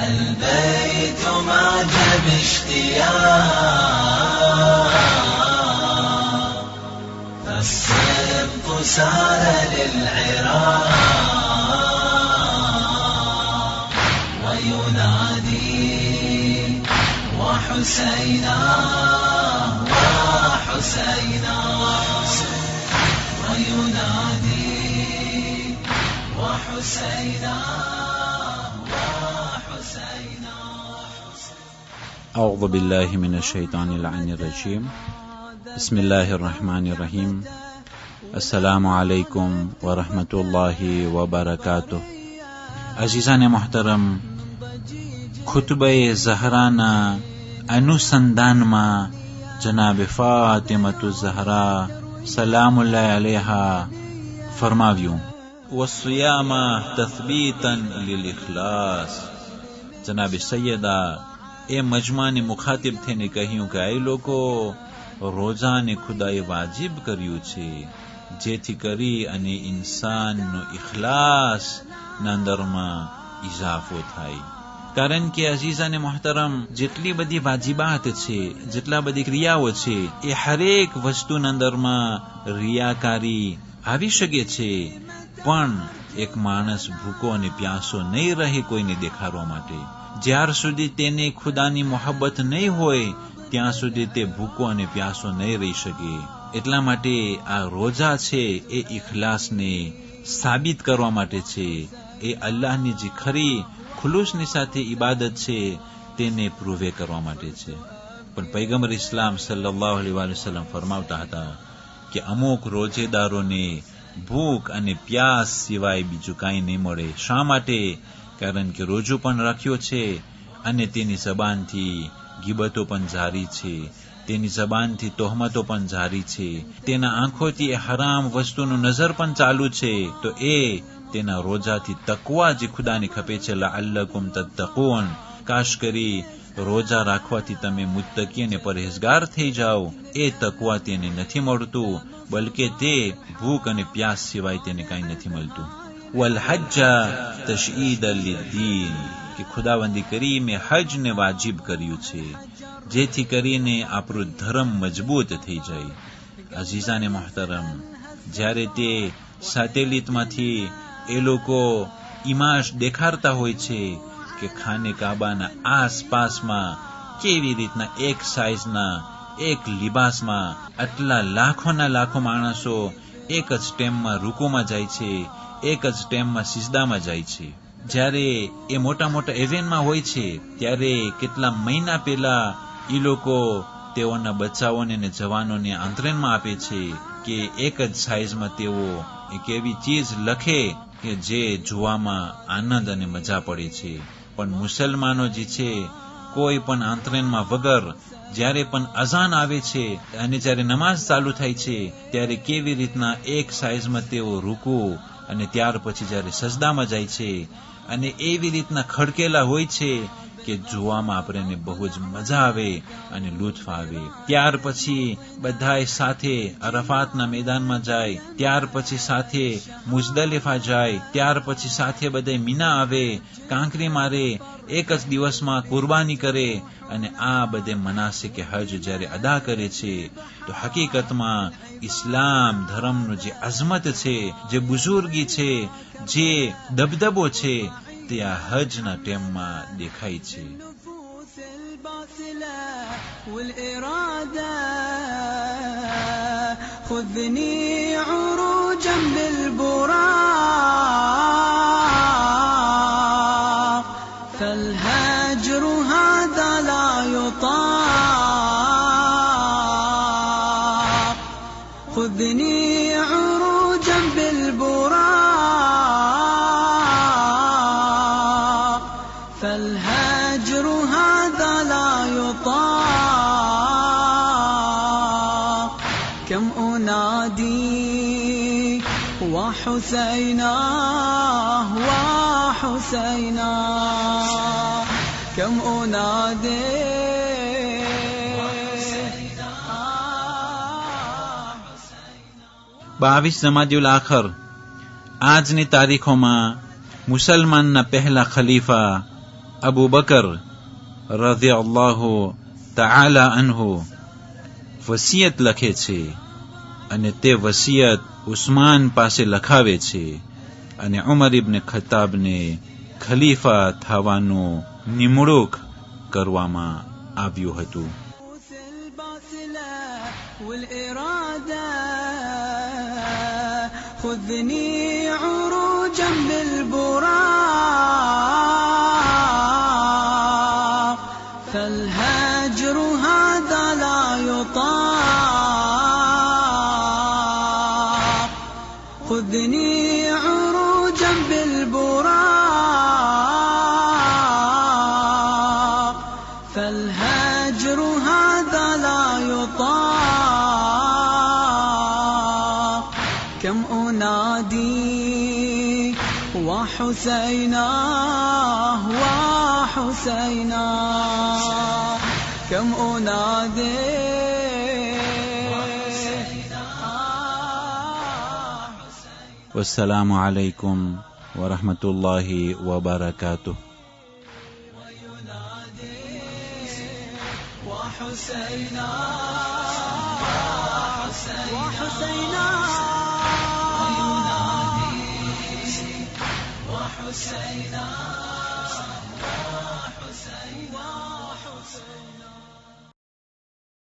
البيت معجب اشتياق فالسبط سار للعراق وينادي وحسينا وحسينا وينادي وحسينا وحسينا. أعوذ بالله من الشيطان اللعين الرجيم. بسم الله الرحمن الرحيم. السلام عليكم ورحمة الله وبركاته. عزیزان محترم، خطبه زهرانا अनुसंधान में जनाब फातिमतु ज़हरा सलाम अलैहा फरमाव्યું वस्सियाम तस्बीतन लिल इखलास. जनाब सैयदा ए मजमाने मुखातिब થઈને કહ્યું કે એ લોકો રોજાને ખુદાએ વાજિબ કર્યું છે જેથી કરી અને ઇન્સાનનો ઇખલાસ ના અંદરમાં ઇજાફો થાય. કારણ કે અઝીઝાને મોહતરમ, જેટલી બધી વાજિબાત છે, જેટલા બધી ક્રિયાઓ છે, એ હરેક વસ્તુના અંદરમાં રિયાકારી આવી શકે છે, પણ એક માણસ ભૂકો અને પ્યાસો નહીં રહે કોઈને દેખાડવા માટે. જ્યાર સુધી તેને ખુદાની મોહબ્બત નહીં હોય ત્યાં સુધી તે ભૂકો અને પ્યાસો નહીં રહી શકે. એટલા માટે આ રોજા છે એ ઇખલાસને સાબિત કરવા માટે છે. એ અલ્લાહની જે ખરી ખુલૂસની સાથે ઇબાદત છે તેને પ્રૂવે કરવા માટે છે. પણ પૈગંબર ઇસ્લામ સલ્લલ્લાહુ અલૈહિ વસલ્લમ ફરમાવતા હતા કે અમુક રોજેદારોને ભૂખ અને પ્યાસ સિવાય બીજું કાંઈ નહીં મળે. શા માટે? કારણ કે રોજો પણ રાખ્યો છે અને તેની જબાનથી ગીબતો પણ જારી છે, તેની જબાનથી તોહમતો પણ જારી છે, તેના આંખોથી હરામ વસ્તુનું નજર પણ ચાલુ છે. તો એ તેના રોજાથી તકવા જે ખુદાને ખપે છે, લઅલ્લકુમ તત્તકૂન, કાશ કરી રોજા રાખવાથી તમે મુત્તકી અને પરહેઝગાર થઈ જાઓ. એ તકવા તેને નથી મળતું, બલકે તે ભૂખ અને પ્યાસ સિવાય તેને કંઈ નથી મળતું. વલ હજ્જ તશઈદન લીદ્દીન, કે ખુદાવંદી કરી મેં હજને વાજિબ કર્યું છે જેથી કરીને આપણું ધર્મ મજબૂત થઈ જાય. અઝીઝાને મોહતરમ, જ્યારે તે સેટેલાઇટમાંથી એ લોકો ઇમાજ દેખાડતા હોય છે કે ખાને કાબાના આસપાસમાં કેવી રીતના એક સાઇઝના એક લિબાસમાં આટલા લાખોના લાખો માણસો એક જ ટાઈમમાં રૂકુમાં જાય છે, એક જ ટાઈમમાં સિજદામાં જાય છે. જ્યારે એ મોટા મોટા ઇવેન્ટમાં હોય છે ત્યારે કેટલા મહિના પહેલા એ લોકો તેઓના બચ્ચાઓને અને જવાનોને આંતરણમાં આપે છે કે એક જ સાઇઝમાં તેઓ એક એવી ચીજ લખે કે જે જોવામાં આનંદ અને મજા પડે છે. પણ મુસલમાનો જે છે કોઈ પણ આંતરણમાં વગર જ્યારે પણ અઝાન આવે છે અને જ્યારે નમાઝ ચાલુ થાય છે ત્યારે કેવી રીતના એક સાઇઝમાં તેઓ રૂકુ અને ત્યાર પછી જ્યારે સજદામાં જાય છે અને એવી રીતના ખડકેલા હોય છે કે જોવામાં આપણને બહુ જ મજા આવે અને લુત્ફ આવે. ત્યાર પછી બધાય સાથે અરફાતના મેદાનમાં જાય, ત્યાર પછી સાથે મુઝદલિફા જાય, ત્યાર પછી સાથે બધા મીના આવે, કાંકરી મારે, એક જ દિવસમાં કુરબાની કરે અને આ બધે મનાસિકે હજ જ્યારે અદા કરે છે તો હકીકતમાં ઇસ્લામ ધર્મનું જે અઝમત છે, જે બુઝુર્ગી છે, જે દબદબો છે તે આ હજના ટેમમાં દેખાય છે. خذني عروجا بالبراق فالهجر هذا لا يطاق خذني عروجا بالبراق فالهجر هذا لا يطاق كم أنادي وحسينا وحسينا كم أنادي. બાવીસ જમાદિયુલ આખર આજની તારીખોમાં મુસલમાનના પહેલા ખલીફા અબુ બકર રઝિયલ્લાહુ તઆલા અન્હુ વસિયત લખે છે અને તે વસિયત ઉસ્માન પાસે લખાવે છે અને ઉમર ઇબ્ન ખત્તાબને ખલીફા થવાનું નિમણૂક કરવામાં આવ્યું હતું. خذني عروجا بالبراق فالهجر هذا لا يطاق خذني عروجا بالبراق فالهجر هذا لا يطاق كم أنادي وحسينا وحسينا كم أنادي والسلام عليكم ورحمة الله وبركاته. وحسينا وحسينا وحسينا وحسينا